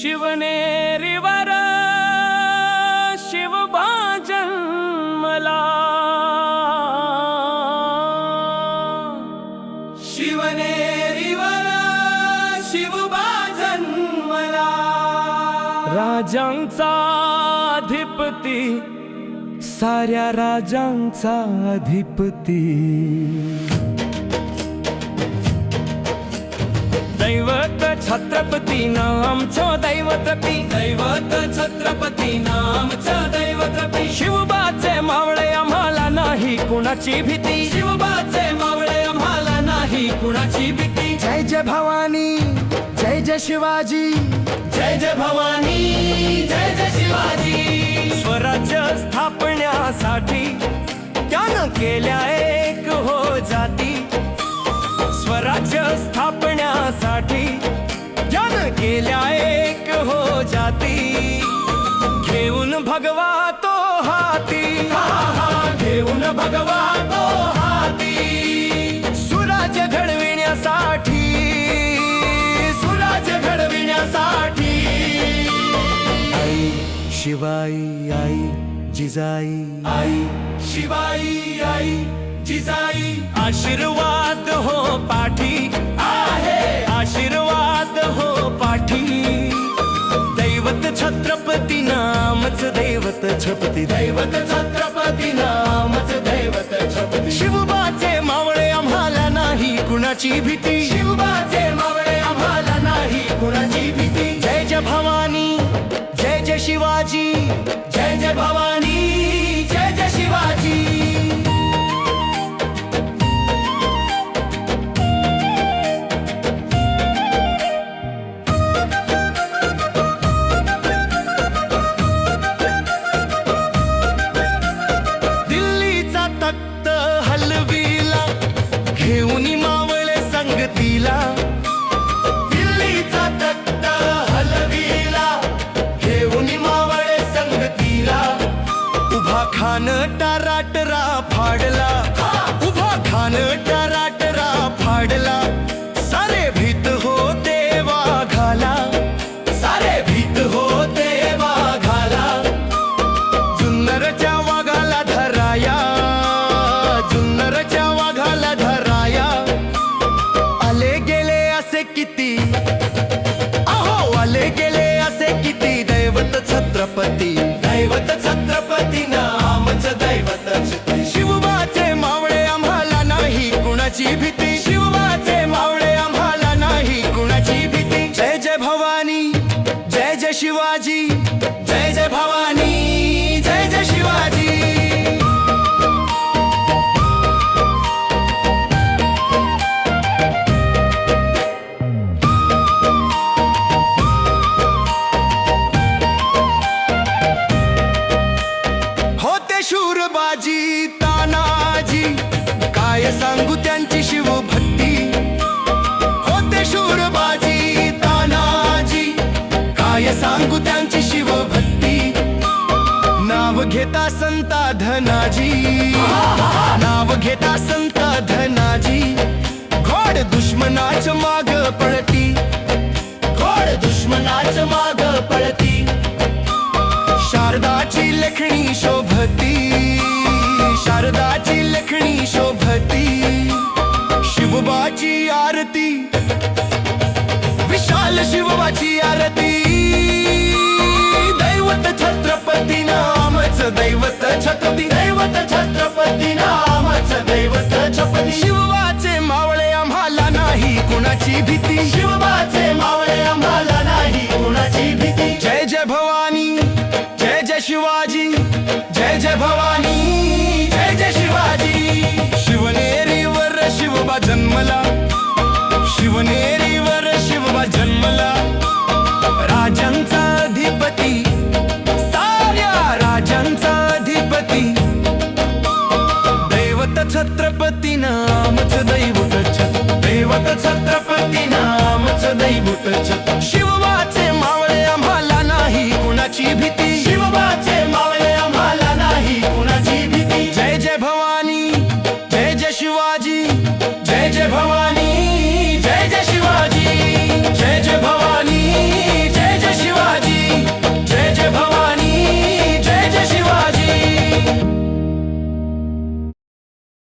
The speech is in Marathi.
शिवनेरीवर शिवबा जन्मला, शिवनेरीवर शिवबा जन्मला। राजांचा अधिपती, साऱ्या राजांचा अधिपती, दैवत छत्रपती नामचं दैवतपी, दैवत छत्रपती नामचं दैवतपी। शिवबाचे मावळे आम्हाला नाही कुणाची भीती, शिवबाचे मावळे आम्हाला नाही कुणाची भीती। जय जय भवानी, जय जय शिवाजी, जय जय भवानी, जय जय शिवाजी। स्वराज्य स्थापण्यासाठी त्यानं केल्या एक हो जाती, स्वराज्य स्थापण्यासाठी ज्यानं केल्या एक हो जाती। घेऊन भगवा तो हाती, घेऊन भगवा तो हाती। सुराज्य घडविण्यासाठी, सुराज्य घडविण्यासाठी। आई शिवाई, आई जिजाई, आई शिवाई, आई जिजाई। आशीर्वाद हो पाठी आहे, आशीर्वाद हो पाठी। दैवत छत्रपती नामच दैवत छपती, दैवत छत्रपती नामच दैवत छपती। शिवबाचे मावळे आम्हाला नाही कुणाची भीती, शिवबाचे मावळे आम्हाला नाही कुणाची भीती। जय जय भवानी, जय जय शिवाजी, जय जय भवानी, जय जय शिवाजी। तख्त हलवीला घेऊन मावळे संगतीला, दिल्लीचा तख्त हलवीला घेऊन मावळे संगतीला। उभा खान टाराटरा फाडला, उभा खान टाराटरा फाडला। सारे भीत होते वाघाला, सारे भीत होते वाघाला। जुन्नरच्या वाघाला धराया, जुन्नरच्या वाघाला धराया। आले गेले असे किती, अहो आले गेले असे किती। दैवत छत्रपती, दैवत छत्रपती नामच दैवत छत्रपती। शिवबाचे मावळे आम्हाला नाही कुणाची भीती, शिवबाचे मावळे आम्हाला नाही कुणाची भीती। जय जय भवानी, जय जय शिवाजी, जय जय भवानी, जय जय शिवाजी। शूरबाजी तानाजी, काय सांगू त्यांची शिवभक्ती। होते शूरबाजी तानाजी, काय सांगू त्यांची शिवभक्ती। नाव घेता संता धनाजी, नाव घेता संता धनाजी। घोड दुश्मनाच माग पळती, घोड दुश्मनाच माग पळती। शारदाची लेखणी शोभती, शारदाची लेखणी शोभती। शिवबाची आरती, विशाल शिवबाची आरती। दैवत छत्रपती नामच दैवत छत्रपती, दैवत छत्रपती नामच दैवत छत्रपती। शिवबाचे मावळे आम्हाला नाही कुणाची भीती, शिवबाचे मावळे आम्हाला नाही कुणाची भीती। जय जय भवानी, जय जय शिवाजी, जय जय भवानी, जय जय शिवाजी। शिवनेरीवर शिवबा जन्मला, शिवनेरीवर शिवबा जन्मला। राजांचा अधिपती, साऱ्या राजांचा अधिपती। दैवत छत्रपती नामच दैवत छत्रपती, दैवत छत्रपती नामच दैवत छत्रपती। शिव